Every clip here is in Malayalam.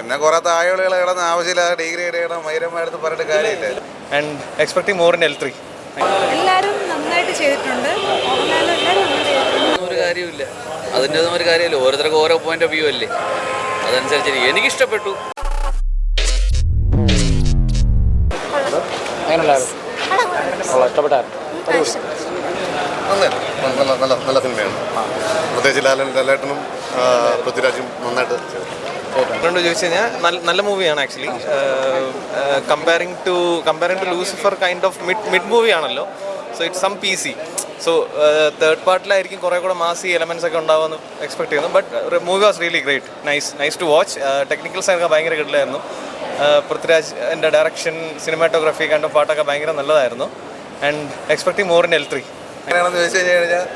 പിന്നെ കുറെ തായോളികൾ കിടന്ന് ആവശ്യമില്ലാതെ ഡിഗ്രേഡ് ചെയ്യണം മൈരന്മാരടുത്ത് പറഞ്ഞിട്ട് കാര്യമില്ല. And expecting more in L3. എല്ലാവരും നന്നായിട്ട് ചെയ്തിട്ടുണ്ട്. ഒരു കാര്യമില്ല, അതിൻ്റെ ഒന്നും ഒരു കാര്യമില്ല. ഓരോരുത്തർക്ക് ഓരോ പോയിന്റ് ഓഫ് വ്യൂ അല്ലേ, അതനുസരിച്ച് എനിക്കിഷ്ടപ്പെട്ടു. നല്ല സിനിമയാണ്. പ്രത്യേകിച്ച് ലാലേട്ടനും പൃഥ്വിരാജും നന്നായിട്ട് ചോദിച്ചു കഴിഞ്ഞാൽ നല്ല മൂവിയാണ് actually. Comparing to Lucifer kind of mid movie ആണല്ലോ. So it's some PC. So third പാർട്ടിലായിരിക്കും കുറേ കൂടെ മാസി എലമെൻറ്റ്സ് ഒക്കെ ഉണ്ടാവുമെന്ന് എക്സ്പെക്ട് ചെയ്യുന്നു. But movie was really great, nice to watch. Technical സൈഡൊക്കെ ഭയങ്കര ഗുഡിലായിരുന്നു. പൃഥ്വിരാജിൻ്റെ ഡയറക്ഷൻ, സിനിമാറ്റോഗ്രാഫി കണ്ട പാട്ടൊക്കെ ഭയങ്കര നല്ലതായിരുന്നു. And expecting more in L3. എങ്ങനെയാണെന്ന് ചോദിച്ചു കഴിഞ്ഞാൽ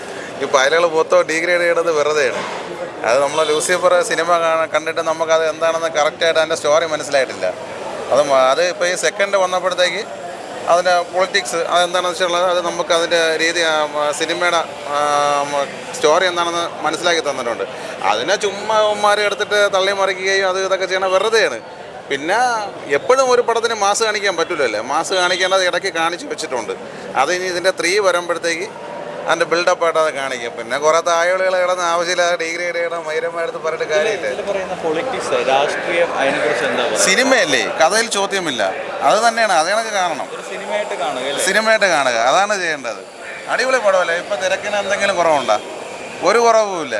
ഈ പൈലകൾ മൊത്തം ഡീഗ്രേഡ് ചെയ്യണത് വെറുതെയാണ്. അത് നമ്മൾ ലൂസിഫർ സിനിമ കണ്ടിട്ട് നമുക്കത് എന്താണെന്ന് കറക്റ്റായിട്ട് അതിൻ്റെ സ്റ്റോറി മനസ്സിലായിട്ടില്ല. അത് ഇപ്പോൾ ഈ സെക്കൻഡ് വന്നപ്പോഴത്തേക്ക് അതിൻ്റെ പൊളിറ്റിക്സ് അതെന്താണെന്ന് വെച്ചുള്ളത് അത് നമുക്ക് അതിൻ്റെ രീതി സിനിമയുടെ സ്റ്റോറി എന്താണെന്ന് മനസ്സിലാക്കി തന്നിട്ടുണ്ട്. അതിനെ ചുമ്മാ എടുത്തിട്ട് തള്ളി മറിക്കുകയും അത് ഇതൊക്കെ ചെയ്യണത് വെറുതെയാണ്. പിന്നെ എപ്പോഴും ഒരു പടത്തിന് മാസ് കാണിക്കാൻ പറ്റില്ലല്ലേ, മാസ് കാണിക്കേണ്ടത് ഇടയ്ക്ക് കാണിച്ച് വെച്ചിട്ടുണ്ട്. അത് ഇനി ഇതിൻ്റെ 3 വരുമ്പോഴത്തേക്ക് അതിൻ്റെ ബിൽഡപ്പായിട്ട് അത് കാണിക്കും. പിന്നെ കുറേ തായോളികൾ കിടന്ന് ആവശ്യമില്ലാതെ ഡിഗ്രേഡ് ചെയ്യണം മൈരന്മാരടുത്ത് പറഞ്ഞിട്ട് കാര്യമില്ല. സിനിമയല്ലേ, കഥയിൽ ചോദ്യമില്ല. അത് തന്നെയാണ്, അത് കണക്ക് കാണണം, സിനിമയായിട്ട് കാണുക, അതാണ് ചെയ്യേണ്ടത്. അടിപൊളി പടമല്ലേ. ഇപ്പം തിരക്കിന് എന്തെങ്കിലും കുറവുണ്ടോ? ഒരു കുറവുമില്ല.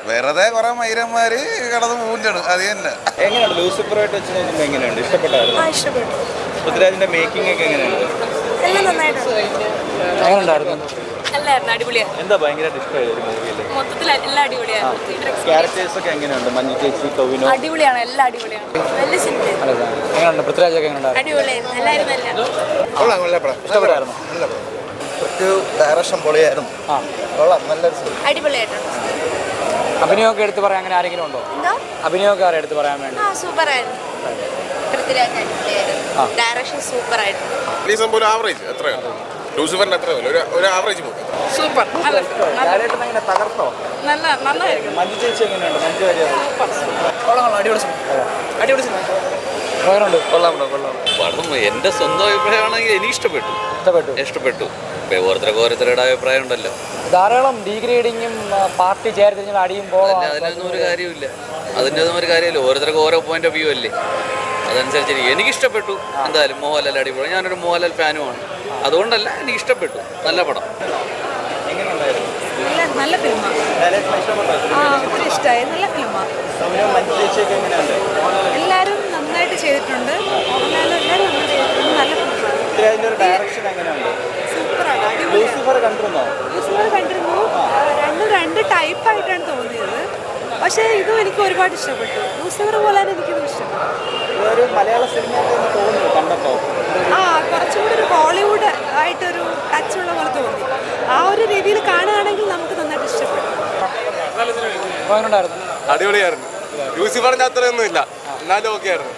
വെറുതെ കുറെ മൈരന്മാർ കിടന്ന് പൂഞ്ചിടും, അത് തന്നെ. എങ്ങനെയാണ് ലൂസിഫറായിട്ട് വെച്ച് നോക്കുമ്പോൾ എങ്ങനെയുണ്ട്? ഇഷ്ടപ്പെട്ടു. പൃഥ്വിരാജിന്റെ മേക്കിംഗ് ഒക്കെ എങ്ങനെയുണ്ട്? എന്താ ഭയങ്കരമായിട്ട് ഇഷ്ടമായത് ഒരു മൂവിയിൽ? മൊത്തത്തിൽ എല്ലാം അടിപൊളിയാണ്. ക്യാരക്ടേഴ്സ് ഒക്കെ എങ്ങനെയുണ്ട്? മഞ്ജു ചേച്ചി, ടൊവിനോ അടിപൊളിയാണ്, എല്ലാം അടിപൊളിയാണ്. നല്ല സിനിമ. എങ്ങനെയുണ്ട്? പൃഥ്വിരാജ് ഒക്കെ എങ്ങനെയുണ്ട്? അടിപൊളിയായിരുന്നു, എല്ലാവരും നല്ല ഇഷ്ടപ്പെട്ടായിരുന്നു. ഡയറക്ഷൻ പൊളിയായിരുന്നു. അടിപൊളിയായിട്ടുണ്ട്. അഭിനയമൊക്കെ എടുത്ത് പറയാൻ അങ്ങനെ ആരെങ്കിലും ഉണ്ടോ? അഭിനയമൊക്കെ ആരെ എടുത്ത് പറയാൻ വേണ്ടി? സൂപ്പറായിരുന്നു. പൃഥ്വിരാജ് അടിപൊളിയായിരുന്നു. ഡയറക്ഷൻ സൂപ്പറായിരുന്നു. ആവറേജ് എത്രയാണ്? ലൂസിഫറിന്റെ എത്ര ഒരു ആവറേജ് മൂവി. സൂപ്പർ. തകർത്തോ? നന്നായിരിക്കും. മഞ്ജു ചേച്ചി എങ്ങനെയുണ്ട്? മഞ്ജു വാര്യർ പടം എൻ്റെ സ്വന്തം അഭിപ്രായമാണെങ്കിൽ എനിക്ക് ഇഷ്ടപ്പെട്ടു. ഇപ്പം ഓരോരുത്തരുടെ അഭിപ്രായം ഉണ്ടല്ലോ. ധാരാളം ഡീഗ്രേഡിങ്ങും പാർട്ടി ചേർത്ത് അടിയുമ്പോൾ അതിനൊന്നും ഒരു കാര്യമില്ല. ഓരോരുത്തർക്ക് ഓരോ പോയിന്റ് ഓഫ് വ്യൂ അല്ലേ, അതനുസരിച്ച് എനിക്കിഷ്ടപ്പെട്ടു. എന്തായാലും മോഹൻലാൽ അടിപൊളി. ഞാനൊരു മോഹൻലാൽ ഫാനുമാണ്, അതുകൊണ്ടല്ല എനിക്ക് ഇഷ്ടപ്പെട്ടു. നല്ല പടം. നല്ല ഫിലിമാണ്. ഇഷ്ടമായി. നല്ല ഫിലിമാണ്. എല്ലാവരും നന്നായിട്ട് ചെയ്തിട്ടുണ്ട്. നല്ല ഫിലിമാണ്. സൂപ്പറാണ്. ലൂസിഫർ കണ്ടിരുന്നു. രണ്ട് ടൈപ്പായിട്ടാണ് തോന്നിയത്. പക്ഷേ ഇതും എനിക്ക് ഒരുപാട് ഇഷ്ടപ്പെട്ടു. ലൂസിഫർ പോലെ തന്നെ എനിക്കിതും ഇഷ്ടപ്പെട്ടു. മലയാള സിനിമ കണ്ടപ്പോൾ കുറച്ചുകൂടി ഒരു ഹോളിവുഡ് ആയിട്ടൊരു ടച്ചുള്ള പോലെ തോന്നി. ആ ഒരു രീതിയിൽ കാണുകയാണെങ്കിൽ നമുക്ക് നന്നായിട്ട് ഇഷ്ടപ്പെട്ടു. അടിപൊളിയായിരുന്നു. ലൂസിഫറിന്റെ അത്രയൊന്നും ഇല്ല, എന്നാലും ഓക്കെ ആയിരുന്നു.